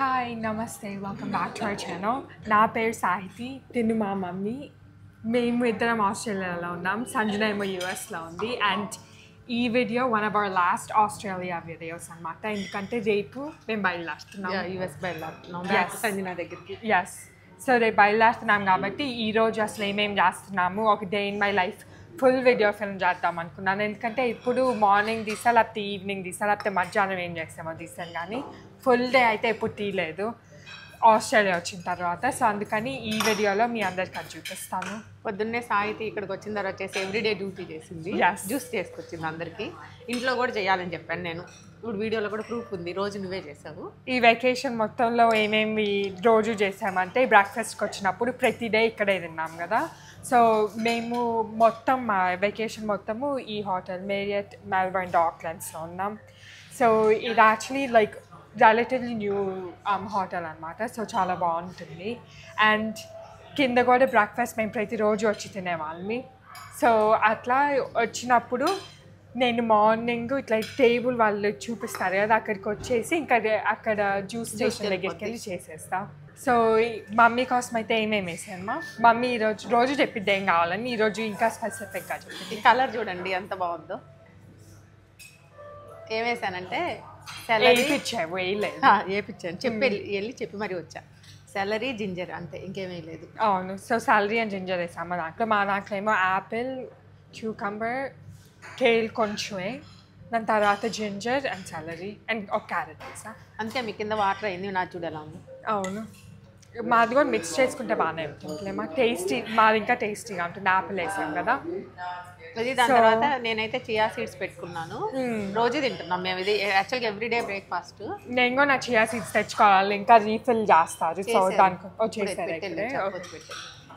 Hi నమస్తే welcome back to our channel. నా పేరు సాహితి, తిను మా మమ్మీ. మేము ఇద్దరం ఆస్ట్రేలియాలో ఉన్నాం, సంజన ఏమో యూఎస్లో ఉంది. అండ్ ఈ video one of our last Australia videos అనమాట. ఎందుకంటే రేపు మేము బయలుదేరుతున్నాం, యూఎస్ బయలుదేరుతున్నాం సంజన దగ్గరికి. ఎస్, సో రేపు బయలుదేరుతున్నాం కాబట్టి ఈరోజు అసలు ఏమేమి చేస్తున్నాము, ఒక day in my life full video film చేద్దాం అనుకున్నాను. ఎందుకంటే ఇప్పుడు మార్నింగ్ తీసా, లేకపోతే ఈవినింగ్ తీసా, లేకపోతే మధ్యాహ్నం ఏం చేస్తామో తీసాను, కానీ ఫుల్ డే అయితే ఎప్పుడు తీయలేదు ఆస్ట్రేలియా వచ్చిన తర్వాత. సో అందుకని ఈ వీడియోలో మీ అందరికి అది చూపిస్తాను. పొద్దున్నే సాహితి ఇక్కడికి వచ్చిన తర్వాత వచ్చేసి ఎవ్రీడే డ్యూటీ చేసింది, జ్యూస్ చేసుకొచ్చింది అందరికి. ఇంట్లో కూడా చేయాలని చెప్పాను నేను. ఇప్పుడు వీడియోలో కూడా ప్రూఫ్ ఉంది, రోజు నువ్వే చేసావు. ఈ వెకేషన్ మొత్తంలో ఏమేమి రోజు చేసామంటే, బ్రేక్ఫాస్ట్కి వచ్చినప్పుడు ప్రతి డే ఇక్కడే తిన్నాం కదా. సో మేము మొత్తం మా వెకేషన్ మొత్తము ఈ హోటల్ మేరియట్ మెల్బర్న్ డాక్లాండ్స్లో ఉన్నాం. సో ఇది actually like relatively new hotel అనమాట. సో చాలా బాగుంటుంది. అండ్ కింద కూడా బ్రేక్ఫాస్ట్ మేము ప్రతిరోజు వచ్చి తినేవాళ్ళమి. సో అట్లా వచ్చినప్పుడు నేను మార్నింగ్ ఇట్లా టేబుల్ వాళ్ళు చూపిస్తారు కదా, అక్కడికి వచ్చేసి ఇంకా అక్కడ జ్యూస్ స్టేషన్ దగ్గరికి వెళ్ళి చేసేస్తా. సో మమ్మీ కోసం అయితే ఏమేమి వేసానమ్మా, మమ్మీ రోజు చెప్పిద్ది ఏం కావాలని, ఈరోజు ఇంకా స్పెసిఫిక్గా చెప్పింది. ఈ కలర్ చూడండి ఎంత బాగుందో. ఏం వేసానంటే వేయించావు, వేయలేదు, వేయించాను, వెళ్ళి చెప్పి మరి వచ్చా. సెలరీ, జింజర్ అంతే, ఇంకేమీ లేదు. అవును. సో సాలరీ అండ్ జింజర్ వేసాము దాంట్లో. మా దాంట్లో ఏమో యాపిల్, క్యూకంబర్, కేల్ కొంచెమే, దాని తర్వాత జింజర్ అండ్ సాలరీ అండ్ ఒక క్యారెట్ వేసా. అంతే, మీ కింద వాటర్ అయింది, నా చూడేలా ఉంది. అవును, మాది కూడా మిక్స్ చేసుకుంటే బాగానే ఉంటుంది. టేస్టీ, మాది ఇంకా టేస్టీగా ఉంటుంది, యాపిల్ వేసాం కదా. ఇది దాని తర్వాత నేనైతే చియా సీడ్స్ పెట్టుకున్నాను, రోజు తింటున్నాం మేము. ఇది యాక్చువల్గా ఎవ్రీడే బ్రేక్ఫాస్ట్. నేను కూడా నా చియా సీడ్స్ తెచ్చుకోవాలి, ఇంకా రీఫిల్ చేస్తారు. సో దానికి వచ్చేసారు.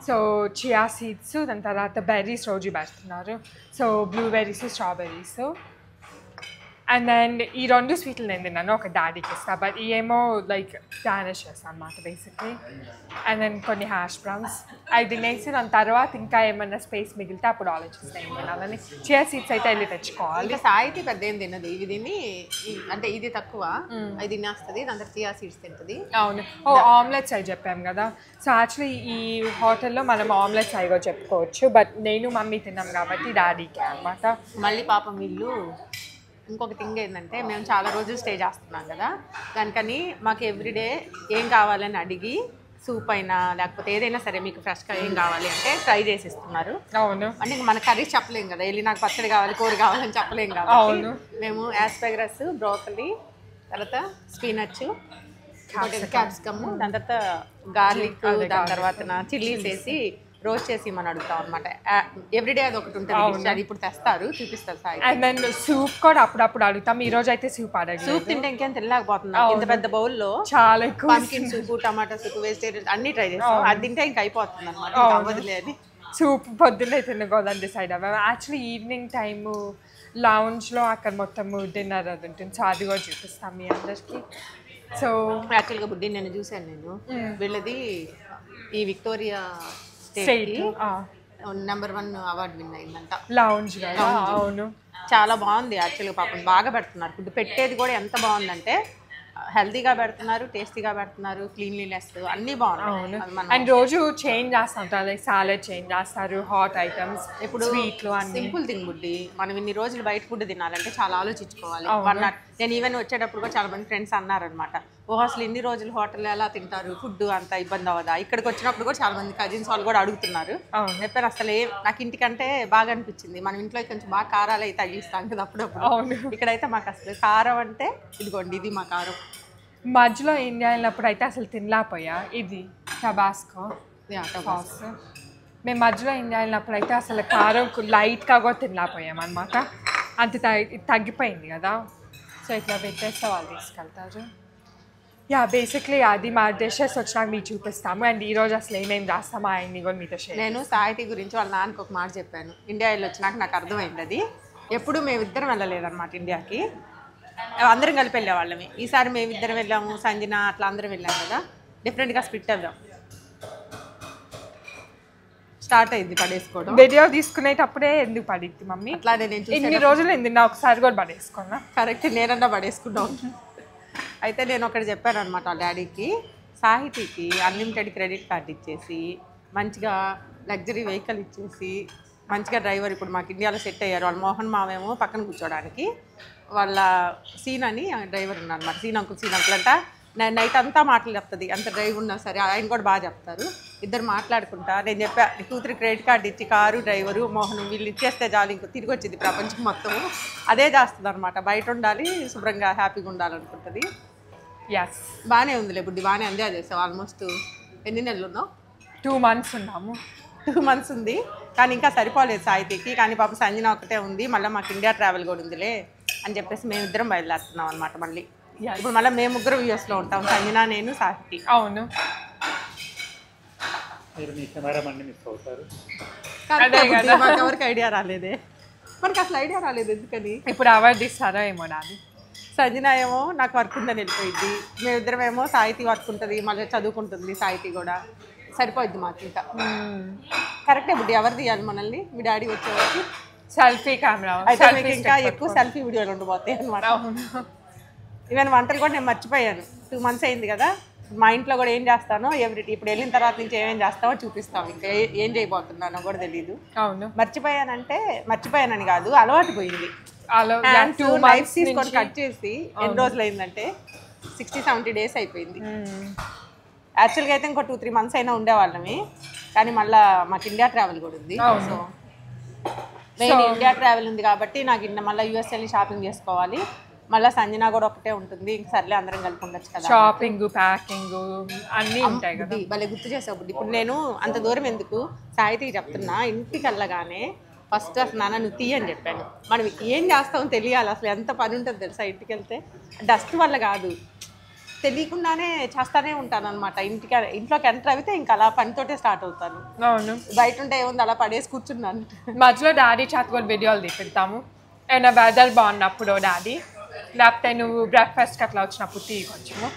సో చియా సీడ్స్, దాని తర్వాత బెర్రీస్ రోజు పెడుతున్నారు. So blueberries, strawberries. And then ఈ రెండు స్వీట్లు నేను తిన్నాను, ఒక డాడీకి ఇస్తాను, బట్ ఏమో లైక్ డానిష్ చేస్తాను అనమాట బేసిక్లీ. అండ్ దెన్ కొన్ని హ్యాష్ బ్రౌన్స్ అవి తినేసి దాని తర్వాత ఇంకా ఏమన్నా స్పేస్ మిగిలితే అప్పుడు ఆలోచిస్తాను ఏం తినాలని. చియా సీడ్స్ అయితే వెళ్ళి తెచ్చుకోవాలి. ఇంకా సాయితి పెద్ద ఏం తినదు, ఇవి తిని అంటే ఇది తక్కువ, అది తినేస్తుంది, దాని తర్వాత చియా సీడ్స్ తింటుంది. అవును. ఆమ్లెట్స్ అవి చెప్పాము కదా. సో యాక్చువల్లీ ఈ హోటల్లో మనం ఆమ్లెట్స్ అవి కూడా చెప్పుకోవచ్చు, బట్ నేను మమ్మీ తిన్నాం కాబట్టి డాడీకి అనమాట. మళ్ళీ పాపం వీళ్ళు ఇంకొక థింగ్ ఏంటంటే, మేము చాలా రోజులు స్టే చేస్తున్నాం కదా, దానికని మాకు ఎవ్రీడే ఏం కావాలని అడిగి సూప్ అయినా లేకపోతే ఏదైనా సరే మీకు ఫ్రెష్గా ఏం కావాలి అంటే ట్రై చేసి ఇస్తున్నారు. అవును. అంటే మన కర్రీస్ చెప్పలేం కదా, వెళ్ళి నాకు పచ్చడి కావాలి, కూర కావాలని చెప్పలేం కదా. అవును. మేము యాస్పరగస్, బ్రోకలీ, తర్వాత స్పినచ్, క్యాప్సికమ్, దాని తర్వాత గార్లిక్, దాని తర్వాత చిల్లీస్ వేసి రోస్ట్ చేసి మనం అడుగుతాం అనమాట. ఎవ్రీడే అది ఒకటి ఉంటుంది, అది ఇప్పుడు తెస్తారు, చూపిస్తారు సాయి. అండ్ దెన్ సూప్ కూడా అప్పుడప్పుడు అడుగుతాం. ఈ రోజు అయితే సూప్ అడగలేదు. సూప్ తింటే ఇంకేం తినలేకపోతున్నాం. ఇంత పెద్ద బౌల్లో చాలా ఎక్కువ పంకిన్ సూప్, టమాటా సూప్, వెజిటేరియన్ అన్ని ట్రై చేస్తాం. అది తింటే ఇంకా అయిపోతుంది అనమాట, అవ్వదులే అని. సూప్ పొద్దున్నే తినకూడదని డిసైడ్ అవ్వాలి. యాక్చువల్లీ ఈవినింగ్ టైము లౌంజ్లో అక్కడ మొత్తము డిన్నర్ అది ఉంటుంది. సో అది కూడా చూపిస్తాం మీ అందరికి. సో యాక్చువల్గా బుడ్డి నేను చూశాను, నేను వీళ్ళది ఈ విక్టోరియా నెంబర్ 1 అవార్డు విన్ అయిందంట లౌంజ్. అవును, చాలా బాగుంది యాక్చువల్గా. పాపం బాగా పెడుతున్నారు ఫుడ్, పెట్టేది కూడా ఎంత బాగుందంటే హెల్తీగా పెడుతున్నారు, టేస్టీగా పెడుతున్నారు, క్లీన్లీనెస్ అన్నీ బాగున్నాయి. అండ్ రోజు చేంజ్ చేస్తూ ఉంటారు, లైక్ సాలెడ్ చేంజ్ చేస్తారు, హాట్ ఐటమ్స్, ఇప్పుడు స్వీట్లు అన్ని. సింపుల్ థింగ్ బుడ్డి, మనం ఇన్ని రోజులు బయట ఫుడ్ తినాలంటే చాలా ఆలోచించుకోవాలి. నేను ఈవెన్ వచ్చేటప్పుడు కూడా చాలా మంది ఫ్రెండ్స్ అన్నారనమాట, అసలు ఇన్ని రోజులు హోటల్లో ఎలా తింటారు, ఫుడ్ అంత ఇబ్బంది అవ్వదా. ఇక్కడికి వచ్చినప్పుడు కూడా చాలా మంది కజిన్స్ వాళ్ళు కూడా అడుగుతున్నారు. చెప్పాను అసలు నాకు ఇంటికంటే బాగా అనిపించింది. మనం ఇంట్లో కొంచెం బాగా కారాలు అయితే తగిలిస్తాం కదా అప్పుడప్పుడు, ఇక్కడైతే మాకు అసలు కారం అంటే ఇదిగోండి, ఇది మా కారం. మధ్యలో ఇండియా వెళ్ళినప్పుడు అయితే అసలు తినలేకపోయా, ఇది టబాస్కో సాస్. మేము మధ్యలో ఇండియా వెళ్ళినప్పుడు అయితే అసలు కారం లైట్గా కూడా తినలేకపోయాం అనమాట, అంత తగ్గిపోయింది కదా. సో ఇట్లా పెట్టేస్తే వాళ్ళు తీసుకెళ్తారు. యా, బేసిక్లీ అది మా డిషెస్ వచ్చినాక మీకు చూపిస్తాము. అండ్ ఈరోజు అసలు ఏమేమి చేస్తామో ఆయన్ని కూడా మీతో షేర్. నేను సాహితి గురించి వాళ్ళ నాన్నకి ఒక మాట చెప్పాను, ఇండియా వెళ్ళి వచ్చినాక నాకు అర్థమైంది. అది ఎప్పుడు మేమిద్దరం వెళ్ళలేదన్నమాట ఇండియాకి, అందరం కలిపి వెళ్ళేవాళ్ళమే. ఈసారి మేమిద్దరం వెళ్ళాము, సంజన అట్లా అందరం వెళ్ళాము కదా, డిఫరెంట్గా స్ప్లిట్ అవ్వాం. స్టార్ట్ అయింది పడేసుకోవడం. వీడియో తీసుకునేటప్పుడే ఎందుకు పడిద్ది మమ్మీ అట్లా? నేను ఇన్ని రోజులు ఎందుకు ఒకసారి కూడా పడేసుకున్నా. కరెక్ట్, నేనన్నా పడేసుకున్నాం. అయితే నేను ఒకటి చెప్పాను అనమాట వాళ్ళ డాడీకి, సాహితీకి అన్లిమిటెడ్ క్రెడిట్ కార్డ్ ఇచ్చేసి మంచిగా లగ్జరీ వెహికల్ ఇచ్చేసి మంచిగా డ్రైవర్ ఇప్పుడు మాకు ఇండియాలో సెట్ అయ్యారు. వాళ్ళ మోహన్ మావేమో పక్కన కూర్చోడానికి, వాళ్ళ సీన్ అని డ్రైవర్ ఉన్నారు అనమాట. సీన్ అంకుల్ అంట నైట్ అంతా మాటలు చెప్తుంది, అంత డ్రైవ్ ఉన్నా సరే ఆయన కూడా బాగా చెప్తారు. ఇద్దరు మాట్లాడుకుంటా నేను చెప్పా 2-3 క్రెడిట్ కార్డు ఇచ్చి కారు డ్రైవరు మోహన్ వీళ్ళు ఇచ్చేస్తే చాలు ఇంకో తిరిగి వచ్చింది ప్రపంచం మొత్తం. అదే చేస్తుంది అనమాట. బయట ఉండాలి, శుభ్రంగా హ్యాపీగా ఉండాలనుకుంటుంది. ఎస్, బాగానే ఉందిలే బుడ్డి, బాగానే ఎంజాయ్ చేసావు. ఆల్మోస్ట్ ఎన్ని నెలలు ఉన్నావు? 2 months ఉన్నాము. 2 months ఉంది, కానీ ఇంకా సరిపోలేదు సాహితీకి. కానీ పాప సంజన ఒకటే ఉంది, మళ్ళీ మాకు ఇండియా ట్రావెల్ కూడా ఉందిలే అని చెప్పేసి మేమిద్దరం బయలుదేరుతున్నాం అనమాట. మళ్ళీ ఇప్పుడు మళ్ళీ మేము ముగ్గురు యూఎస్లో ఉంటాం, సంజన, నేను, సాహితీ. అవును. మాకు ఎవరికి ఐడియా రాలేదే, మనకి అసలు ఐడియా రాలేదు ఎందుకని. ఇప్పుడు అవార్డు ఇస్తారో ఏమో నాది. సంజన ఏమో నాకు వర్క్ ఉందని వెళ్ళిపోయింది, మేమిద్దరం ఏమో సాహితీ వర్క్ ఉంటుంది, మళ్ళీ చదువుకుంటుంది సాహితీ కూడా, సరిపోద్ది మాకు. ఇంకా కరెక్టే బుడ్డి, ఎవరు తీయాలి మనల్ని? మీ డాడీ వచ్చేవారికి సెల్ఫీ కెమెరా అయితే మీకు ఇంకా ఎక్కువ సెల్ఫీ వీడియోలు ఉండిపోతాయి అనమాట. ఈవెన్ వంటలు కూడా నేను మర్చిపోయాను. 2 months అయింది కదా, మా ఇంట్లో కూడా ఏం చేస్తానో ఇప్పుడు వెళ్ళిన తర్వాత నుంచి ఏమేం చేస్తామో చూపిస్తాం. ఇంకా ఏం చేయబోతున్నానో కూడా తెలియదు. అవును, మర్చిపోయానని కాదు, అలవాటు పోయింది. 2 months తీసుకొని కట్ చేసి ఎన్ని రోజులు అయిందంటే 60-70 days అయిపోయింది. యాక్చువల్గా అయితే ఇంకో 2-3 months అయినా ఉండేవాళ్ళమి, కానీ మళ్ళీ మాకు ఇండియా ట్రావెల్ కూడా ఉంది. సో మెయిన్ ఇండియా ట్రావెల్ ఉంది కాబట్టి నాకు మళ్ళీ యూఎస్ వెళ్ళి షాపింగ్ చేసుకోవాలి. మళ్ళీ సంజన కూడా ఒకటే ఉంటుంది, ఇంక సర్లే అందరం కలిపి ఉండొచ్చు కదా. షాపింగ్, ప్యాకింగ్ అన్నీ ఉంటాయి కదా. భలే గుర్తు చేసావు బుడ్డి. ఇప్పుడు నేను అంత దూరం ఎందుకు సాహితీకి చెప్తున్నా, ఇంటికి వెళ్ళగానే ఫస్ట్ అసలు నాన్న నువ్వు తీయ అని చెప్పాను. మనం ఏం చేస్తామో తెలియాలి, అసలు ఎంత పని ఉంటుంది తెలుసా ఇంటికి వెళ్తే. డస్ట్ వల్ల కాదు, తెలియకుండానే చేస్తానే ఉంటాను అనమాట. ఇంట్లోకి ఎంటర్ అయితే ఇంకా అలా పనితోటే స్టార్ట్ అవుతాను. అవును, బయట ఉంటే ఏముంది అలా పడేసి కూర్చున్నాను. మధ్యలో డాడీ చేత కూడా వీడియోలు తీపిస్తాము. ఏమైనా వెదర్ బాగున్నప్పుడు డాడీ, లేకపోతే నువ్వు బ్రేక్ఫాస్ట్కి అట్లా వచ్చినప్పుడు తీ కొంచెము.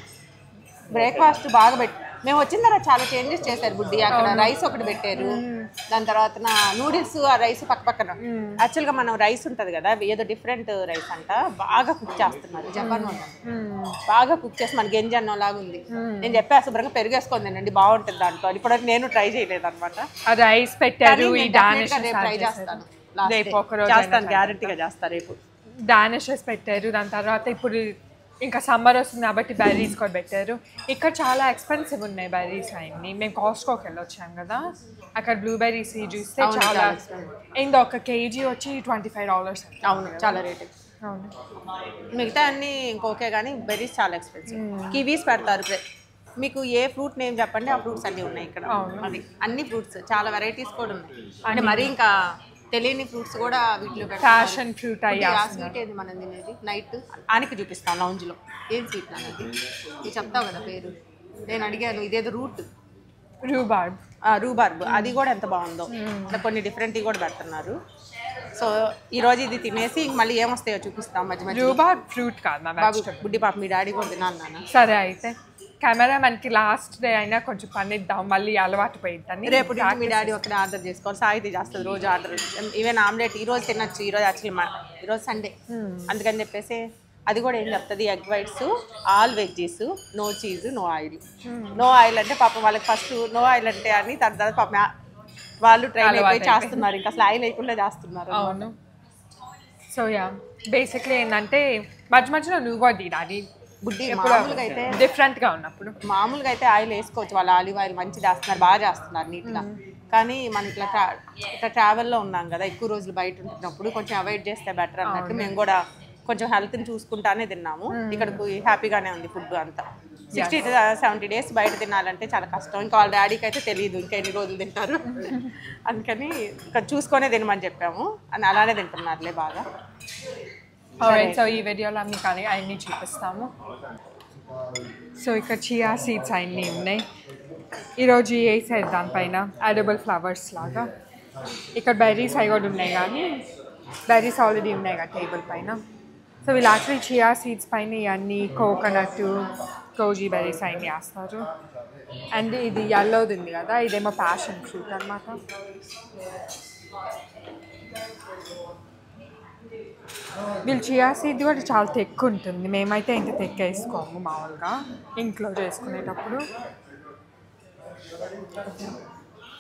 బ్రేక్ఫాస్ట్ బాగా మేము వచ్చిన తర్వాత చాలా చేంజెస్ చేశారు బుడ్డి. అక్కడ రైస్ ఒకటి పెట్టారు, దాని తర్వాత నూడిల్స్, ఆ రైస్ పక్కన. యాక్చువల్గా మనం రైస్ ఉంటుంది కదా, ఏదో డిఫరెంట్ రైస్ అంట, బాగా కుక్ చేస్తున్నారు. జపాన్ వాళ్ళు బాగా కుక్ చేసి మన గంజి అన్నం లాగా ఉంది. నేను చెప్పా శుభ్రంగా పెరిగేసుకుందండి, బాగుంటుంది దాంట్లో. ఇప్పటివరకు నేను ట్రై చేయలేదు అనమాట. రైస్ పెట్టారు, ట్రై చేస్తాను, గ్యారెంటీగా చేస్తాను రేపు. డానిషెస్ పెట్టారు. దాని తర్వాత ఇప్పుడు ఇంకా సమ్మర్ వస్తుంది కాబట్టి బెర్రీస్ కూడా పెట్టారు. ఇక్కడ చాలా ఎక్స్పెన్సివ్ ఉన్నాయి బెర్రీస్ అన్నీ. మేము కాస్ట్కోకి వెళ్ళొచ్చాం కదా, అక్కడ బ్లూబెర్రీస్ చూస్తే చాలా అయింది. 1 kg వచ్చి $25. అవును, చాలా రేట్. అవును, మిగతా అన్నీ ఇంకోకే కానీ బెర్రీస్ చాలా ఎక్స్పెన్సివ్. కివీస్ పెడతారు. మీకు ఏ ఫ్రూట్ నేమ్ చెప్పండి, ఆ ఫ్రూట్స్ అన్నీ ఉన్నాయి ఇక్కడ. అది అన్ని ఫ్రూట్స్, చాలా వెరైటీస్ కూడా ఉన్నాయి. అంటే మరి ఇంకా తెలియని ఫ్రూట్స్ కూడా వీటిలో ప్యాషన్ ఫ్రూట్. ఆ స్వీట్ ఏది మనం తినేది నైట్ ఆనికి చూపిస్తాను లౌంజ్లో. ఏం స్వీట్ అనేది నువ్వు చెప్తావు కదా పేరు, నేను అడిగాను. ఇదేదో రూబార్బ్, అది కూడా ఎంత బాగుందో. అట్లా కొన్ని డిఫరెంట్ కూడా పెడుతున్నారు. సో ఈరోజు ఇది తినేసి మళ్ళీ ఏమొస్తాయో చూపిస్తాం మధ్య మధ్య. రూబార్బ్ ఫ్రూట్ కాదు బుడ్డి పాప, మీ డాడీ కూడా తినాలి నాన్న. సరే అయితే కెమెరామెన్కి లాస్ట్ డే అయినా కొంచెం పని ఇద్దాం, మళ్ళీ అలవాటు పోయిద్దాన్ని. రేపు మీ డాడీ ఒకటి ఆర్డర్ చేసుకోవాలి, సాహితీ చేస్తుంది రోజు ఆర్డర్. ఈవెన్ ఆమ్లెట్ ఈరోజు తినచ్చు, ఈరోజు యాక్చువల్లీ ఈరోజు సండే అందుకని చెప్పేసి అది కూడా ఏం చెప్తుంది, egg whites, all veggies, no cheese, no oil. No oil అంటే పాపం వాళ్ళకి ఫస్ట్ నో ఆయిల్ అంటే అని, తర్వాత పాపం వాళ్ళు ట్రైన్ అయిపోయి చేస్తున్నారు, ఇంకా అసలు ఆయిల్ లేకుండా చేస్తున్నారు. అవును. సో బేసిక్లీ ఏంటంటే మధ్య మధ్యలో నువ్వు కూడా తినాలి బుడ్డి. మామూలుగా అయితే డిఫరెంట్గా ఉన్నప్పుడు మామూలుగా అయితే ఆయిల్ వేసుకోవచ్చు, వాళ్ళు ఆలివ్ ఆయిల్ మంచి చేస్తున్నారు, బాగా చేస్తున్నారు నీట్గా. కానీ మనం ఇట్లా ట్రావెల్లో ఉన్నాం కదా, ఎక్కువ రోజులు బయట ఉంటున్నప్పుడు కొంచెం అవాయిడ్ చేస్తే బెటర్ అన్నట్టు మేము కూడా కొంచెం హెల్త్ని చూసుకుంటానే తిన్నాము. ఇక్కడికి హ్యాపీగానే ఉంది ఫుడ్ అంతా. 60-70 days బయట తినాలంటే చాలా కష్టం. ఇంకా వాళ్ళ డాడీకి అయితే తెలియదు ఇంకా ఎన్ని రోజులు తింటారు, అందుకని ఇక్కడ చూసుకొనే తినమని చెప్పాము. అని అలానే తింటున్నారులే బాగా. సో ఈ వీడియోలో మీకు అన్నీ చూపిస్తాము. సో ఇక్కడ చియా సీడ్స్ అన్నీ ఉన్నాయి. ఈరోజు వేసేది దానిపైన ఎడిబుల్ ఫ్లవర్స్ లాగా. ఇక్కడ బెర్రీస్ అవి కూడా ఉన్నాయి, కానీ బెర్రీస్ ఆల్రెడీ ఉన్నాయి కదా టేబుల్ పైన. సో వీళ్ళు యాక్చువల్లీ చియా సీడ్స్ పైన ఇవన్నీ కోకోనట్, కోజీ బెర్రీస్ అన్నీ వేస్తారు. అండ్ ఇది యెల్లోది ఉంది కదా, ఇదేమో ప్యాషన్ ఫ్రూట్ అనమాట. వీళ్ళు చియా సీడ్ కూడా చాలా తెక్కు ఉంటుంది, మేమైతే ఇంత తెక్క వేసుకోము మామూలుగా ఇంట్లో చేసుకునేటప్పుడు.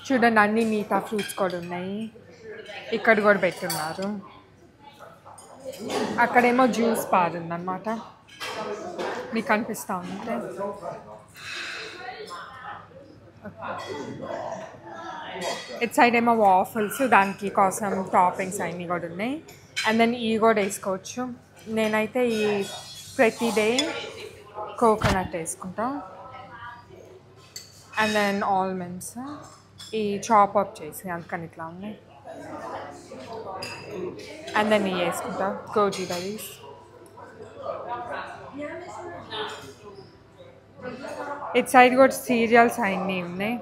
చూడండి అన్ని మిగతా ఫ్రూట్స్ కూడా ఉన్నాయి, ఇక్కడ కూడా పెట్టున్నారు. అక్కడేమో జ్యూస్ బార్ ఉందన్నమాట, మీకు అనిపిస్తూ ఉంటే. ఇటు సైడ్ ఏమో వాఫల్స్, దానికి కోసం టాపింగ్స్ అన్నీ కూడా ఉన్నాయి. అండ్ దెన్ ఇవి కూడా వేసుకోవచ్చు. నేనైతే ఈ ప్రతి డే కోకోనట్ వేసుకుంటా. అండ్ దెన్ ఆల్మండ్స్ ఈ చాప్ అప్ చేసి అందుకని ఇట్లా ఉన్నాయి. అండ్ దెన్ ఇవి వేసుకుంటా గోజీ బెర్రీస్. ఇటు సైడ్ కూడా సీరియల్స్ అన్నీ ఉన్నాయి,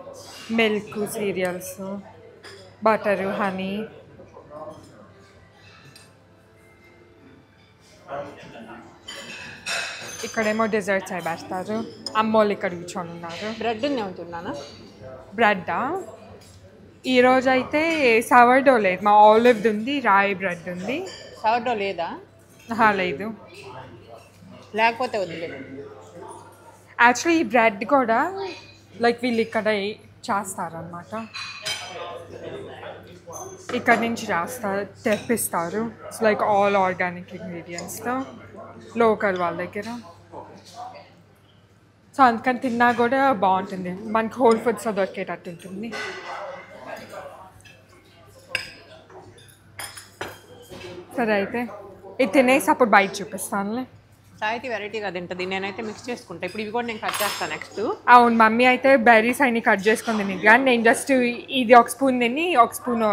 మిల్క్ సీరియల్స్, బటరు, హనీ. ఇక్కడేమో డెజర్ట్స్ అవి పెడతారు. అమ్మోళ్ళు ఇక్కడ కూర్చొని ఉన్నారు. బ్రెడ్ ఉంటున్నానా? బ్రెడ్డా ఈరోజు అయితే సవర్డో లేదు, మా ఆలివ్ది ఉంది, రాయి బ్రెడ్ ఉంది. సవర్డో లేదా? లేదు. లేకపోతే వదిలేదు. యాక్చువల్లీ ఈ బ్రెడ్ కూడా లైక్ వీళ్ళు ఇక్కడ చేస్తారనమాట, ఇక్కడ నుంచి తెప్పిస్తారు. లైక్ ఆల్ ఆర్గానిక్ ఇంగ్రీడియంట్స్తో లోకల్ వాళ్ళ దగ్గర. సో అందుకని తిన్నా కూడా బాగుంటుంది, మనకి హోల్ ఫుడ్స్లో దొరికేటట్టు ఉంటుంది. సరే అయితే ఇది తినేసి అప్పుడు బయట చూపిస్తానులే. సాయితీ వెరైటీగా తింటుంది, నేనైతే మిక్స్ చేసుకుంటా. ఇప్పుడు ఇవి కూడా నేను కట్ చేస్తాను నెక్స్ట్. అవును, మమ్మీ అయితే బెర్రీస్ అన్ని కట్ చేసుకొని తిని, కానీ నేను జస్ట్ ఇది ఒక స్పూన్ తిని ఒక స్పూన్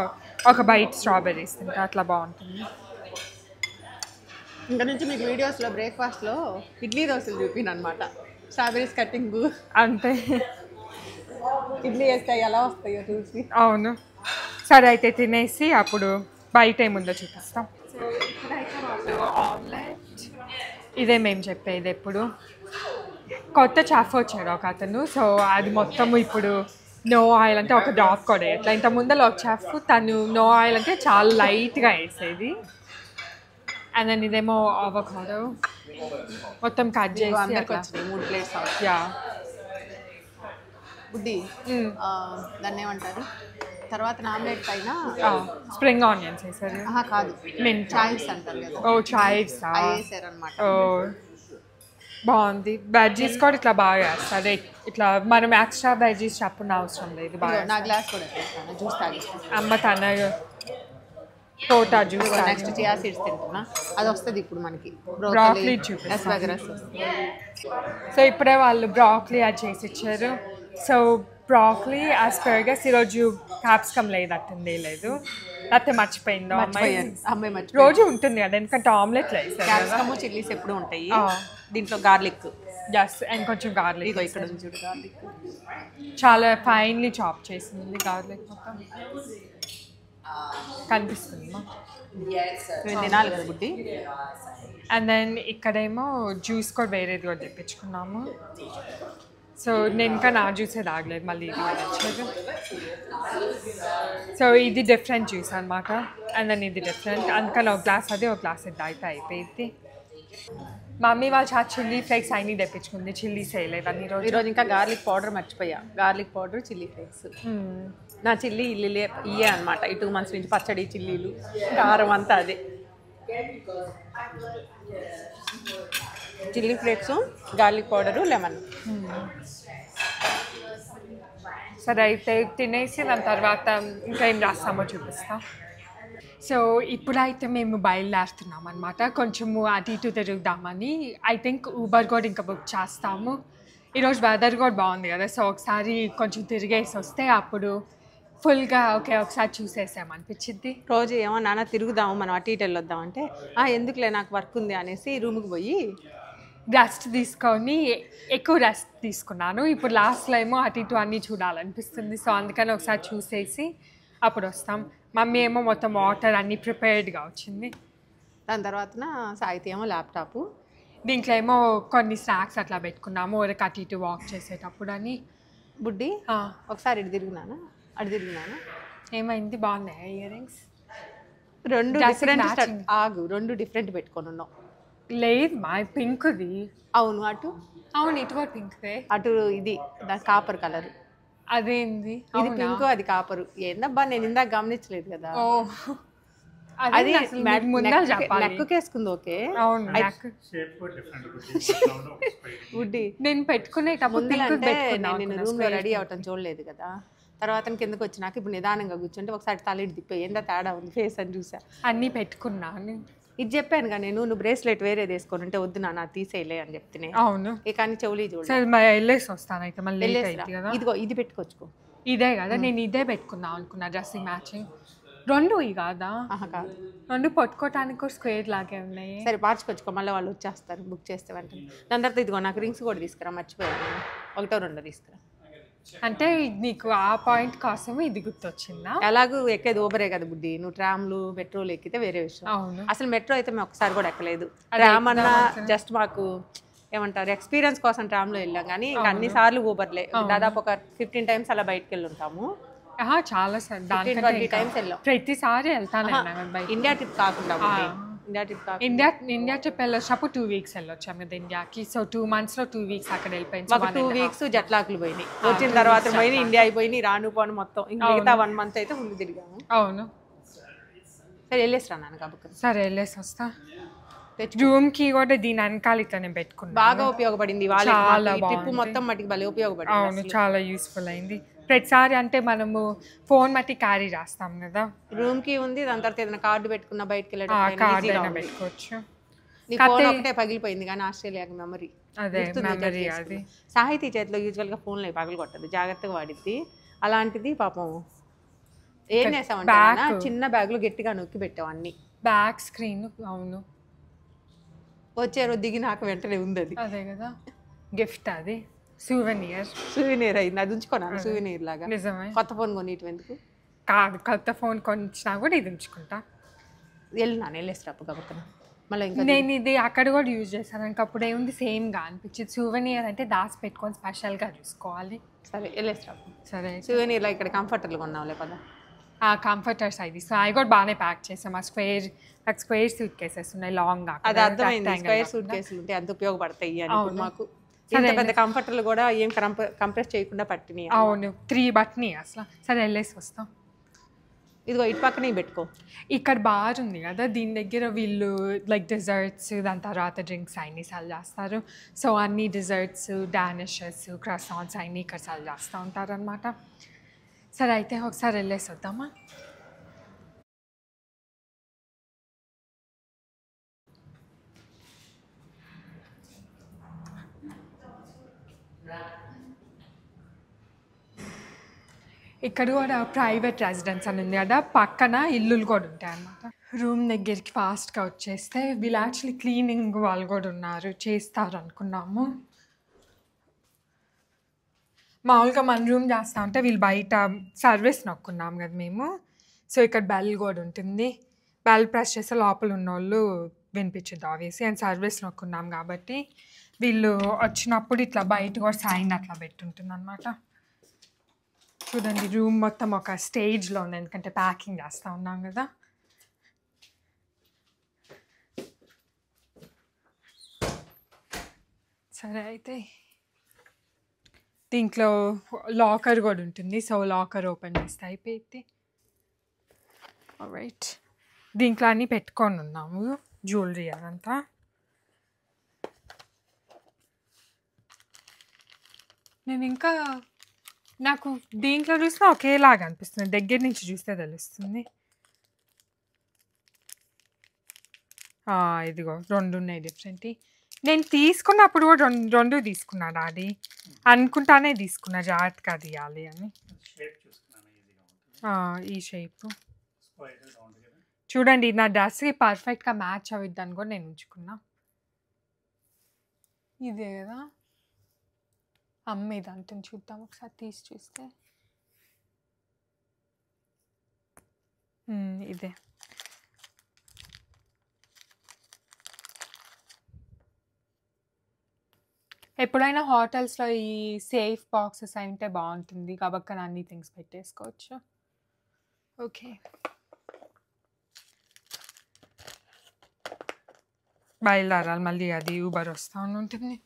ఒక బైట్ స్ట్రాబెర్రీస్ తింటా, అట్లా బాగుంటుంది. ఇంకా నుంచి మీకు వీడియోస్లో బ్రేక్ఫాస్ట్లో ఇడ్లీ దోశలు చూపిను అనమాట. స్ట్రాబెరీస్ కటింగ్ అంతే, ఇడ్లీ వేస్తాయి ఎలా వస్తాయో చూసి. అవును. సరే అయితే తినేసి అప్పుడు బయట ఏముందో చూపిస్తాం. ఇదే మేము చెప్పేది. ఎప్పుడు కొత్త చాఫ్ వచ్చాడు ఒక అతను, సో అది మొత్తము ఇప్పుడు నో ఆయిల్ అంటే ఒక డ్రాప్ కూడా వేయట్లా. ఇంత ముందర ఒక చాఫ్ తను నో ఆయిల్ అంటే చాలా లైట్గా వేసేది. అండ్ దెన్ ఇదేమో అవకాడో మొత్తం కట్ చేసి 3 ప్లేట్స్. యా బుడ్డి దాన్ని ఏమంటారు, తర్వాత ఆమ్లెట్ పైన స్ప్రింగ్ ఆనియన్స్ వేసారు. కాదు, చాయ్స్ అంటారు కదా. ఓ చాయ్స్ వేసారనమాట. ఓ బాగుంది. వెజ్జీస్ కూడా ఇట్లా బాగా వేస్తారు. ఇట్లా మనం ఎక్స్ట్రా వెజ్జీస్ చెప్పిన అవసరం లేదు. బాగా నా గ్లాస్ కూడా జ్యూస్ తాగిస్తాను. అమ్మ తన టోటా జ్యూస్. నెక్స్ట్ చియా సీడ్స్ తింటున్నా, అది వస్తుంది ఇప్పుడు మనకి. బ్రాక్లీ చూపిస్తాను. సో ఇప్పుడే వాళ్ళు బ్రాక్లీ అది చేసి ఇచ్చారు. సో బ్రాక్లీ ఆస్పర్గస్ ఈరోజు క్యాప్సికమ్ లేదట్టుంది, లేదు లేకపోతే మర్చిపోయిందో అమ్మాయి. రోజు ఉంటుంది కదా, ఎందుకంటే ఆమ్లెట్లు వేసారు. క్యాప్సికమ్ చిల్లీస్ ఎప్పుడు ఉంటాయి, దీంట్లో గార్లిక్ జస్ట్ ఇంకొంచెం గార్లిక్. ఇక్కడ నుంచి గార్లిక్ చాలా ఫైన్లీ చాప్ చేసింది గార్లిక్, మొత్తం కనిపిస్తుంది. తినాలి కదా బుడ్డి. అండ్ దెన్ ఇక్కడేమో జ్యూస్ కూడా వేరేది కూడా తెప్పించుకున్నాము. సో నేను ఇంకా నా జ్యూసే తాగలేదు, మళ్ళీ ఇది వచ్చేది. సో ఇది డిఫరెంట్ జ్యూస్ అనమాట. అండ్ దెన్ ఇది డిఫరెంట్, అందుకని ఒక గ్లాస్ అది ఒక గ్లాస్ ఇది అయితే అయిపోయింది. మమ్మీ వాళ్ళు చాలా చిల్లీ ఫ్లేక్స్ అన్నీ తెప్పించుకుంది, చిల్లీస్ వేయలేదు అన్ని ఈరోజు. ఇంకా గార్లిక్ పౌడర్ మర్చిపోయా, గార్లిక్ పౌడర్, చిల్లీ ఫ్లేక్స్. నా చిల్లీ ఇల్లు ఇయ్యే అనమాట. ఈ 2 months నుంచి పచ్చడి, చిల్లీలు, కారం అంతా అదే. Chilli flakes, garlic powder, lemon. సరే అయితే తినేసి దాని తర్వాత ఇంకా ఏం రాస్తామో చూపిస్తాం. సో ఇప్పుడైతే మేము బయలుదేరుతున్నాం అనమాట, కొంచెము అటు ఇటు తిరుగుదామని. ఐ థింక్ ఊబర్ కూడా ఇంకా బుక్ చేస్తాము. ఈరోజు వెదర్ కూడా బాగుంది కదా, సో ఒకసారి కొంచెం తిరిగేసి వస్తే అప్పుడు ఫుల్గా ఒకసారి చూసేసామనిపించింది. రోజు ఏమో నాన్న తిరుగుదాము, మనం అటు ఇటు వెళ్ళొద్దాం అంటే ఎందుకులే నాకు వర్క్ ఉంది అనేసి రూమ్కి పోయి రెస్ట్ తీసుకొని ఎక్కువ రెస్ట్ తీసుకున్నాను. ఇప్పుడు లాస్ట్లో ఏమో అటు ఇటు అన్నీ చూడాలనిపిస్తుంది, సో అందుకని ఒకసారి చూసేసి అప్పుడు వస్తాం. మమ్మీ ఏమో మొత్తం వాటర్ అన్నీ ప్రిపేర్డ్గా వచ్చింది. దాని తర్వాత సాయితీ ఏమో ల్యాప్టాప్, దీంట్లో ఏమో కొన్ని స్నాక్స్ అట్లా పెట్టుకున్నాము ఒక అటు ఇటు వాక్ చేసేటప్పుడు అని. బుడ్డి ఒకసారి అటు తిరిగినానా ఏమైంది, బాగున్నాయా ఇయర్ రింగ్స్? రెండు Dress డిఫరెంట్ matching. ఆగు, రెండు డిఫరెంట్ పెట్టుకొని ఉన్నాం. లేదు మా పింక్ది. అవును, అటు అవును ఇటు కూడా పింక్దే. అటు ఇది కాపర్ కలర్, అదేంది ఇది పింక్, అది కాపరు. ఏందబ్బా నేను ఇందాక గమనించలేదు కదా. ఓ అది ముందర చెప్పాలి. నెక్కుకేసుకుంది ఓకే. అవును వుడ్డి నేను పెట్టుకునేటప్పుడు ముందులంటే నేను రూమ్ లో రెడీ అవటం చూడలేదు కదా. తర్వాత కిందకి వచ్చినాక ఇప్పుడు నిదానంగా కూర్చుంటే ఒకసారి తలెడి తిప్పి ఏందా తేడా ఉంది ఫేస్ అని చూసా. అన్నీ పెట్టుకున్నాను. ఇది చెప్పాను కదా నేను, నువ్వు బ్రేస్లెట్ వేరే వేసుకొని ఉంటే వద్దు నాన్న తీసేయలే అని చెప్తేనే. అవును కానీ చెవులు చూడ సరే మరి వెళ్ళేసి వస్తాను అయితే మళ్ళీ లేట్ అయింది కదా. ఇదిగో ఇది పెట్టుకోవచ్చుకో. ఇదే కదా నేను ఇదే పెట్టుకుందాం అనుకున్నా డ్రెస్సింగ్ మ్యాచింగ్. రెండు ఇవి కాదా? కాదు, రెండు పట్టుకోవటానికి కూడా స్క్వేర్ లాగే ఉన్నాయి. సరే మార్చుకొచ్చుకో, మళ్ళీ వాళ్ళు వచ్చేస్తారు బుక్ చేస్తే వెంటనే. దాని తర్వాత ఇదిగో నాకు రింగ్స్ కూడా తీసుకురా, మర్చిపోయాను. ఒకటో రెండో తీసుకురా. అంటే నీకు ఆ పాయింట్ కోసం ఇది గుర్తొచ్చిందా? ఎలాగూ ఎక్కేది ఊబరే కదా బుడ్డి, నువ్వు ట్రామ్లు మెట్రోలు ఎక్కితే వేరే విషయం. అవును అసలు మెట్రో అయితే మేము ఒకసారి కూడా ఎక్కలేదు. ట్రామ్ అన్నా జస్ట్ మాకు ఏమంటారు ఎక్స్పీరియన్స్ కోసం ట్రామ్లో వెళ్ళాం, కానీ ఇంకా అన్ని సార్లు ఊబర్లే. దాదాపు ఒక 15 times అలా బయటకు వెళ్ళి ఉంటాము. చాలా సార్ 20 times వెళ్ళాం. ప్రతిసారి వెళ్తాను. ఇండియా ట్రిప్ కాకుండా ఇండియా ట్రిప్ కాకుండా ఇండియా ట్రిప్ వెళ్ళొచ్చినప్పుడు 2 weeks వెళ్ళొచ్చాం కదా ఇండియాకి. సో 2 months లో 2 weeks అక్కడ వెళ్ళిపోయింది. మాకు 2 weeks జట్లాకులు పోయినాయి. వచ్చిన తర్వాత పోయి ఇండియా అయిపోయి రాను పోను మొత్తం. మిగతా 1 month అయితే ముందు తిరిగాము. అవును సరే వెళ్ళేసి రా నాన్న కాబట్టి. సరే వెళ్ళేసి వస్తా. రూమ్ కి కూడా దీని వెనకాల ఇట్లా పెట్టుకున్నా. బాగా ఉపయోగపడింది. ట్రిప్ మొత్తం మట్టికి భలే ఉపయోగపడింది. అవును చాలా యూస్ఫుల్ అయింది. ప్రతిసారి అంటే మనము ఫోన్ మట్టి క్యారీ చేస్తాం కదా. రూమ్ కి ఉంది, దాని తర్వాత ఏదైనా కార్డు పెట్టుకున్న బయటకి కార్డు అయినా పెట్టుకోవచ్చు. నీ ఫోన్ ఒకటే పగిలిపోయింది కానీ ఆస్ట్రేలియాకి మెమరీ. అదే మెమరీ. అది సాహితీ చేతిలో యూజువల్ గా ఫోన్లో పగలు కొట్టదు, జాగ్రత్తగా వాడిద్ది. అలాంటిది పాపం ఏం చేసామంటే చిన్న బ్యాగ్ లో గట్టిగా నొక్కి పెట్టాం అన్ని. Back screen. అవును వచ్చే రోజు దిగినాక వెంటనే ఉంది అది. అదే కదా గిఫ్ట్, అది సూవెనీర్ అయింది. అది ఉంచుకోనా సూవెనీర్ లాగా. నిజమే. కొత్త ఫోన్ కొని ఎందుకు కాదు, కొత్త ఫోన్ కొనిచ్చినా కూడా ఇది ఉంచుకుంటా. వెళ్ళేసినప్పుడు కాబట్టి మళ్ళీ ఇంకా నేను ఇది అక్కడ కూడా యూజ్ చేశాను. ఇంకప్పుడు ఏముంది సేమ్గా అనిపించింది. సూవెనీర్ అంటే దాచి పెట్టుకొని స్పెషల్గా చూసుకోవాలి. సరే వెళ్ళేసినప్పుడు. సరే సూవెనీర్లో ఇక్కడ కంఫర్టబుల్గా ఉన్నాంలే కదా. కంఫర్టర్స్ అవి సో అవి కూడా బాగానే ప్యాక్ చేసాం. ఆ స్క్వేర్ సూట్ కేసెస్ ఉన్నాయి లాంగ్గా. అది అర్థమైంది, స్క్వేర్ సూట్ కేసులు ఉంటే అంత ఉపయోగపడతాయి అని. మాకు ఇంత పెద్ద కంఫర్టర్లు కూడా ఏం కంప్రెస్ చేయకుండా పట్టినాయి. అవును 3 పట్టినాయి అసలు. సరే వెళ్ళేసి వస్తాం. ఇదిగో ఇటు పక్కనే పెట్టుకో. ఇక్కడ బార్ ఉంది కదా, దీని దగ్గర వీళ్ళు లైక్ డిజర్ట్స్, దాని తర్వాత డ్రింక్స్ అన్నీ సెల్ చేస్తారు. సో అన్ని డిజర్ట్స్, డానిషెస్, క్రసాన్స్ అన్నీ ఇక్కడ సెల్ చేస్తూ ఉంటారు అనమాట. సరే అయితే ఒకసారి వెళ్ళేసి వద్దామా. ఇక్కడ కూడా ప్రైవేట్ రెసిడెన్స్ అని ఉంది కదా, పక్కన ఇల్లులు కూడా ఉంటాయి అన్నమాట. రూమ్ దగ్గరికి ఫాస్ట్గా వచ్చేస్తే వీళ్ళు యాక్చువల్లీ క్లీనింగ్ వాళ్ళు కూడా ఉన్నారు, చేస్తారు అనుకున్నాము. మామూలుగా మన రూమ్ చేస్తూ ఉంటే వీళ్ళు బయట సర్వీస్ నొక్కున్నాం కదా మేము. సో ఇక్కడ బెల్ కూడా ఉంటుంది. బెల్ ప్రెస్ చేస్తే లోపల ఉన్న వాళ్ళు వినిపించింది ఆబ్వియస్లీ. అండ్ సర్వీస్ నొక్కున్నాం కాబట్టి వీళ్ళు వచ్చినప్పుడు ఇట్లా బయట కూడా సైన్ అట్లా పెట్టుంటుంది అనమాట. చూడండి రూమ్ మొత్తం ఒక స్టేజ్లో ఉంది, ఎందుకంటే ప్యాకింగ్ చేస్తూ ఉన్నాం కదా. సరే అయితే దీంట్లో లాకర్ కూడా ఉంటుంది. సో లాకర్ ఓపెన్ చేస్తే అయిపోయింది. రైట్, దీంట్లో అన్నీ పెట్టుకొని ఉన్నాము జ్యువెలరీ అదంతా. నేను ఇంకా నాకు దీంట్లో చూస్తే ఒకేలాగా అనిపిస్తుంది, దగ్గర నుంచి చూస్తే తెలుస్తుంది. ఇదిగో 2 ఉన్నాయి డిఫరెంట్. నేను తీసుకున్నప్పుడు కూడా రెండు తీసుకున్నాను. అది అనుకుంటానే తీసుకున్నా జాగ్రత్తగా తీయాలి అని. ఈ షేప్ చూడండి, నా డ్రెస్కి పర్ఫెక్ట్గా మ్యాచ్ అవుద్దని కూడా నేను ఉంచుకున్నా. ఇదే కదా అమ్మేది అంటుంది, చూద్దాం ఒకసారి తీసి చూస్తే. ఇదే ఎప్పుడైనా హోటల్స్లో ఈ సేఫ్ బాక్సెస్ అయితే బాగుంటుంది కాబట్టి అన్ని థింగ్స్ పెట్టేసుకోవచ్చు. ఓకే బయలుదేరాలి మళ్ళీ, అది ఊబర్ వస్తూ ఉంటుంది.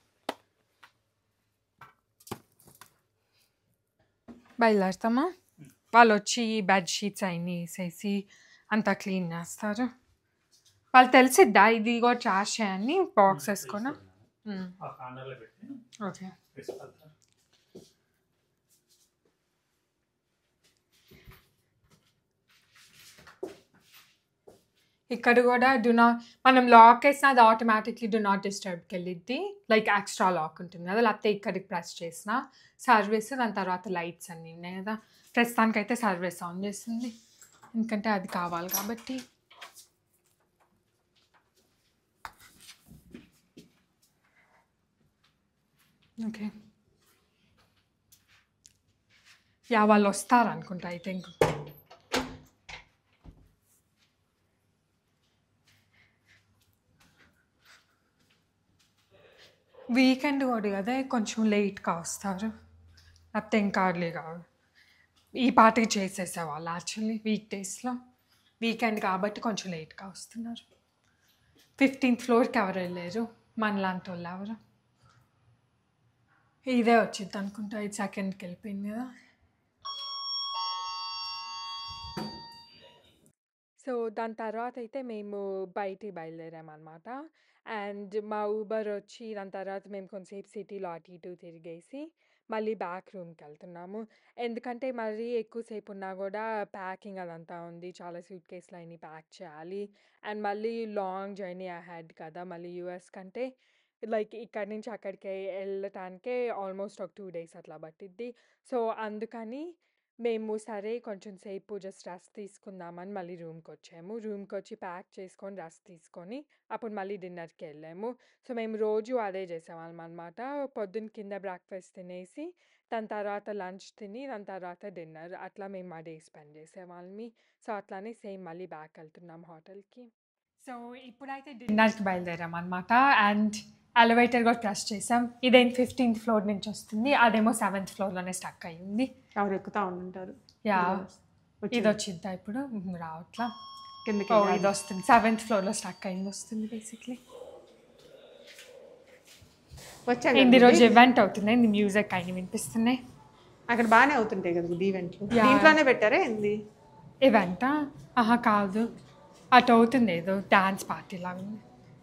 బయలుదేరుతామా? వాళ్ళు వచ్చి బెడ్షీట్స్ అవన్నీ వేసేసి అంతా క్లీన్ చేస్తారు. వాళ్ళు తెలిసిద్దా ఇది కూడా ట్రాష్ చేయని బాక్స్ వేసుకున్నా? ఓకే. ఇక్కడ కూడా మనం లాక్ వేసినా అది ఆటోమేటిక్లీ డు నాట్ డిస్టర్బ్కి వెళ్ళిద్ది. లైక్ ఎక్స్ట్రా లాక్ ఉంటుంది కదా, లేకపోతే ఇక్కడికి ప్రెస్ చేసిన సర్వీస్, దాని తర్వాత లైట్స్ అన్నీ ఉన్నాయి కదా. ప్రస్తుతానికి అయితే సర్వీస్ ఆన్ చేస్తుంది, ఎందుకంటే అది కావాలి కాబట్టి. ఓకే, యా వాళ్ళు వస్తారు అనుకుంటా ఐ థింక్. వీకెండ్ కూడా కదా కొంచెం లేట్గా వస్తారు, లేకపోతే ఇంకా అర్లీ కాదు. ఈ పార్టీకి చేసేసేవాళ్ళు యాక్చువల్లీ వీక్ డేస్లో. వీకెండ్ కాబట్టి కొంచెం లేట్గా వస్తున్నారు. 15th ఫ్లోర్కి ఎవరు వెళ్ళారు మనలాంటి వాళ్ళు ఎవరు. ఇదే వచ్చింది అనుకుంటా, ఇది సెకండ్కి వెళ్ళిపోయింది కదా. సో దాని తర్వాత అయితే మేము బయటికి బయలుదేరామన్నమాట. అండ్ మా ఊబర్ వచ్చి దాని తర్వాత మేము కొంతసేపు సిటీలో అటు ఇటు తిరిగేసి మళ్ళీ బ్యాక్ రూమ్కి వెళ్తున్నాము. ఎందుకంటే మరీ ఎక్కువసేపు ఉన్నా కూడా ప్యాకింగ్ అదంతా ఉంది, చాలా సూట్ కేసులు అన్నీ ప్యాక్ చేయాలి. అండ్ మళ్ళీ లాంగ్ జర్నీ అహెడ్ కదా, మళ్ళీ యూఎస్ కంటే లైక్ ఇక్కడి నుంచి అక్కడికి వెళ్ళటానికే ఆల్మోస్ట్ ఒక 2 days అట్లా పట్టిద్ది. సో అందుకని మేము సరే కొంచెం సేపు జస్ట్ రెస్ట్ తీసుకుందామని మళ్ళీ రూమ్కి వచ్చాము. రూమ్కి వచ్చి ప్యాక్ చేసుకొని రెస్ట్ తీసుకొని అప్పుడు మళ్ళీ డిన్నర్కి వెళ్ళాము. సో మేము రోజు అదే చేసేవాళ్ళం అనమాట. పొద్దున్న కింద బ్రేక్ఫాస్ట్ తినేసి దాని తర్వాత లంచ్ తిని దాని తర్వాత డిన్నర్, అట్లా మేము మా డే స్పెండ్ చేసేవాళ్ళమి. సో అట్లానే సేమ్ మళ్ళీ బ్యాక్ వెళ్తున్నాం హోటల్కి. సో ఇప్పుడైతే డిన్నర్కి బయలుదేరాం అనమాట. అండ్ ఎలివేటర్ కూడా ప్రెస్ చేసాం. ఇదేం 15th ఫ్లోర్ నుంచి వస్తుంది, అదేమో 7th ఫ్లోర్లోనే స్టక్ అయ్యింది. ఎవరు ఎక్కుతా ఉంటారు. యా, ఇది వచ్చిందా ఇప్పుడు రావట్లా కిందకి. ఇది వస్తుంది 7th ఫ్లోర్లో స్టక్ అయింది వస్తుంది బేసిక్లీ. వచ్చాను ఏంది రోజు ఈవెంట్ అవుతున్నాయి, మ్యూజిక్ అయిన వినిపిస్తున్నాయి. అక్కడ బాగానే అవుతుంటాయి కదా ఈవెంట్లు. దీంట్లోనే పెట్టారా ఏంది ఈవెంటా? ఆహా కాదు, అటు అవుతుంది ఏదో డాన్స్ పార్టీ లాగా ఉంది.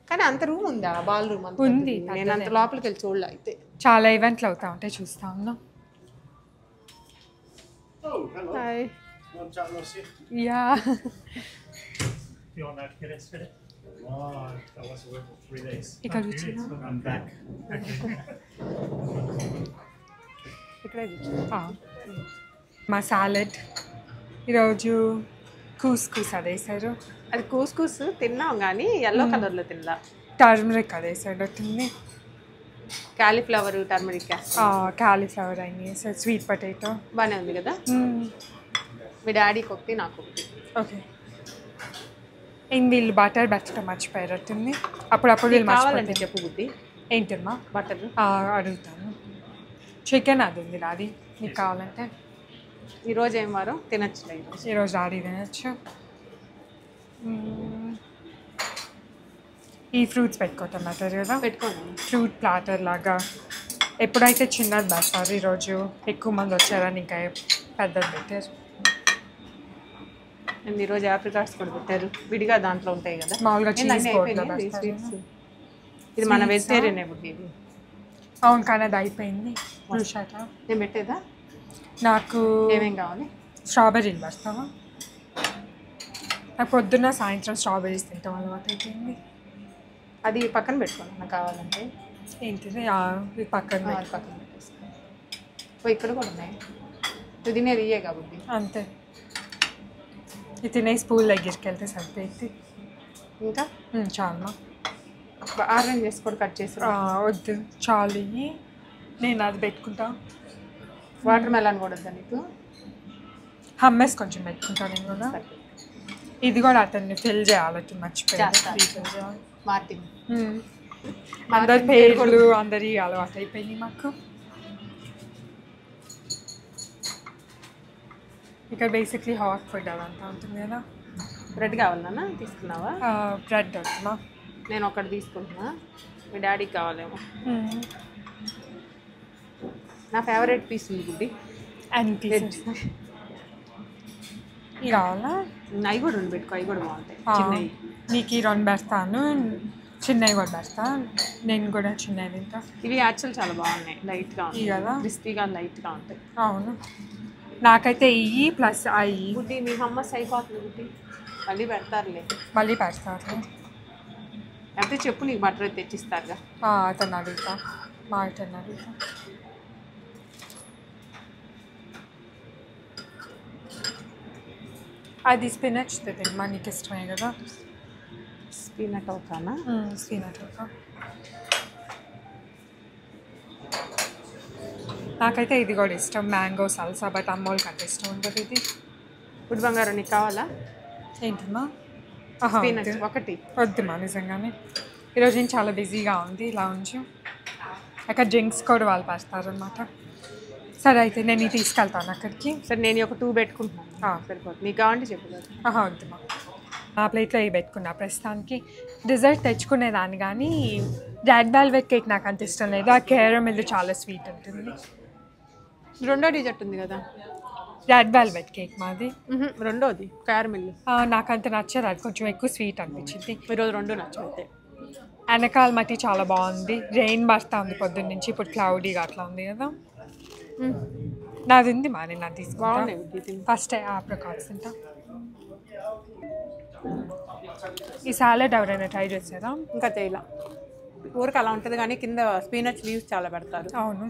కానీ అంత రూమ్ ఉందా? బాల్ రూమ్ అంత ఉంది. నేను అంత లోపలికి వెళ్ళి చూడలే. అయితే చాలా ఈవెంట్లు అవుతా ఉంటాయి, చూస్తా ఉన్నాం. హాయ్. యా, ఇక్కడ కూర్చున్నా. ఇక్కడే మా సాలెడ్ ఈరోజు కూస్ అదేసారు. అది కూస్ తిన్నాం కానీ ఎల్లో కలర్లో తిన్నా. టర్మరిక్ అదేసాడు వచ్చింది. కాలీఫ్లవర్, టర్మరిక్, కాలీఫ్లవర్ అయింది, స్వీట్ పొటాటో బాగానే ఉంది కదా. మీ డాడీకి ఒకటి, నాకు ఒకటి. ఓకే. వీళ్ళు బటర్ పెట్టడం మర్చిపోయారట్టుంది. అప్పుడప్పుడు వీళ్ళు కావాలంటే చెప్పు బుద్ధి. ఏంటమ్మా? బటర్ అడుగుతాను. చికెన్ అది ఉంది నాది, మీకు కావాలంటే. ఈరోజు ఏం వారం తినచ్చు. ఈరోజు డాడీ తినచ్చు. ఈ ఫ్రూట్స్ పెట్టుకోవటం బెటర్ కదా, పెట్టుకోండి. ఫ్రూట్ ప్లాటర్ లాగా. ఎప్పుడైతే చిన్నది పెడతారు, ఈరోజు ఎక్కువ మంది వచ్చారని ఇంకా పెద్దది పెట్టారు. అండ్ ఈరోజు ఆప్రికాట్స్ కూడా పెట్టారు విడిగా, దాంట్లో ఉంటాయి కదా మామూలుగా చీజ్ స్వీట్స్. ఇది మన వెజిటేరియన్ బుద్ధి ఇది. అవును కానీ అది అయిపోయింది. నేను పెట్టేదా? నాకు ఏమేం కావాలి? స్ట్రాబెర్రీలు పెడతావా? నాకు పొద్దున్న సాయంత్రం స్ట్రాబెర్రీస్ తింటాం అలవాటు అయిపోయింది. అది పక్కన పెట్టుకోండి నాకు కావాలంటే. ఏంటిది? ఇది పక్కన పక్కన పెట్టేసుకో. ఇక్కడ కూడా ఉన్నాయి, ఇది తినేది ఇయ్యే కాబట్టి అంతే. ఇది తినే స్పూన్ దగ్గరికి వెళ్తే సరిపోయింది. ఇంకా చాలా ఆరెంజ్ చేసి కూడా కట్ చేసి వద్దు, చాలు ఇవి. నేను అది పెట్టుకుంటా. వాటర్ మెలాన్ కూడా వద్దా నీకు? హమ్మేస్ కొంచెం పెట్టుకుంటా నేను కూడా. ఇది కూడా అతన్ని ఫిల్ చేయాలి, మర్చిపోయాను. మార్టిన్ అందరి పేర్లు అందరి అలవాటు అయిపోయింది మాకు. ఇక్కడ బేసిక్లీ హాట్ ఫుడ్ అదంతా ఉంటుంది కదా. బ్రెడ్ కావాలన్నా తీసుకున్నావా? బ్రెడ్ వద్దుమా, నేను ఒకటి తీసుకుంటున్నా, మీ డాడీకి కావాలేమో. నా ఫేవరెట్ పీస్ ఉంది గుడ్డి. అండ్ పీసెస్ ఇవి కావాలా? అవి కూడా రెండు పెట్టుకో, అవి కూడా బాగుంటాయి చిన్నవి. నీకు ఈ 2 పెడతాను, చిన్నవి కూడా పెడతా. నేను కూడా చిన్నవి తింటా. ఇవి యాక్చువల్ చాలా బాగున్నాయి, లైట్గా ఇవి కదా క్రిస్పీగా లైట్గా ఉంటాయి. అవును, నాకైతే ఇవి ప్లస్ అవి. గుడ్డి మీ అమ్మ అయిపోతుంది గుడ్డి, మళ్ళీ పెడతారులే. మళ్ళీ పెడతారు. అయితే చెప్పు, నీకు బటర్ అయితే తెచ్చిస్తారుగా. అతను అడుగుతా, మా అతను అడుగుతా. అది స్పినచ్ తిమ్మా, నీకు ఇష్టమే కదా. స్పినట్ అవుతానా? స్పినచ్ అవుతా. నాకైతే ఇది కూడా ఇష్టం, మ్యాంగో సల్సా. బట్ అమ్మోళ్ళకి అంత ఇష్టం ఉంటుంది ఇది. గుడ్ బంగారం నీకు కావాలా? ఏంటమ్మా? స్పినచ్ ఒకటి వద్దుమా, నిజంగానే ఈరోజు నేను చాలా బిజీగా ఉంది లాంచ్. అక్కడ డ్రింక్స్ కూడా వాళ్ళు పెడతారనమాట. సరే అయితే నేను ఇది తీసుకెళ్తాను అక్కడికి. సరే నేను ఒక 2 పెట్టుకుంటున్నాను, సరిపోతుంది. నీకు కావాలంటే చెప్పు. వద్దుమా, ఆ ప్లేట్లో ఇవి పెట్టుకున్నా ప్రస్తుతానికి. డిజర్ట్ తెచ్చుకునేదాన్ని కానీ రెడ్ వెల్వెట్ కేక్ నాకు అంత ఇష్టం లేదు. ఆ క్యారమెల్ చాలా స్వీట్ ఉంటుంది. రెండో డిజర్ట్ ఉంది కదా, రెడ్ వెల్వెట్ కేక్ మాది. రెండోది క్యారమిల్. నాకు అంత నచ్చదు, అది కొంచెం ఎక్కువ స్వీట్ అనిపించింది. ఈరోజు 2 నచ్చైతే. వెనకాల మట్టి చాలా బాగుంది. రెయిన్ పడతా ఉంది పొద్దున్న నుంచి, ఇప్పుడు క్లౌడీగా అట్లా ఉంది కదా. నాది ఉంది మా, నేను అది తీసుకుంటా. ఫస్ట్ ఆప్రికాట్స్ తింటా. ఈ సాలెడ్ ఎవరైనా ట్రై చేసారా? ఇంకా చేయలా, ఊరికి అలా ఉంటుంది కానీ కింద స్పినచ్ లీవ్స్ చాలా పెడతారు. అవును,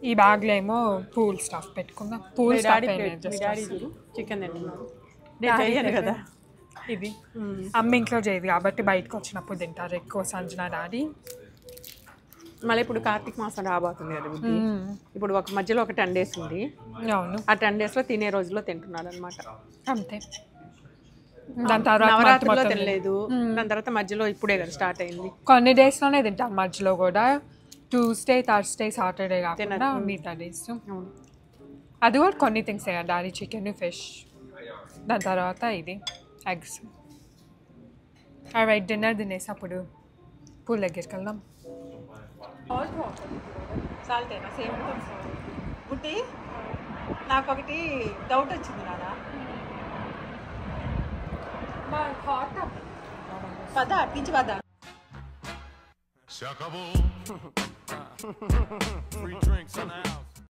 ఈ బ్యాగ్లో ఏమో పూల్ స్టఫ్ పెట్టుకుందాం. పూల్ స్టఫ్ చికెన్ తింటున్నాను కదా. ఇది అమ్మ ఇంట్లో చేయదు కాబట్టి బయటకు వచ్చినప్పుడు తింటారు ఎక్కువ సంజన డాడీ. మళ్ళీ ఇప్పుడు కార్తీక మాసం రాబోతుంది కదా, ఇప్పుడు ఒక మధ్యలో ఒక 10 days ఉంది. అవును, ఆ 10 daysలో తినే రోజుల్లో తింటున్నాడు అనమాట. అంతే. దాని తర్వాత నవరాత్రిలో తినలేదు, దాని తర్వాత మధ్యలో ఇప్పుడే కదా స్టార్ట్ అయింది. కొన్ని డేస్లోనే తింటాం, మధ్యలో కూడా ట్యూస్డే, థర్స్డే, సాటర్డే కాకుండా మిగతా డేస్. అది కూడా కొన్ని థింగ్స్ డాడీ, చికెన్, ఫిష్. దాని తర్వాత ఇది ఎగ్స్. రైట్, డిన్నర్ తినేసి అప్పుడు పూల్ దగ్గరికి వెళ్దాం. సాల్టేనా? సేమ్ గుడ్డి, నాకు ఒకటి డౌట్ వచ్చింది నాన్న. పద అట్టించి పద. Se acabou. Free drinks in the house.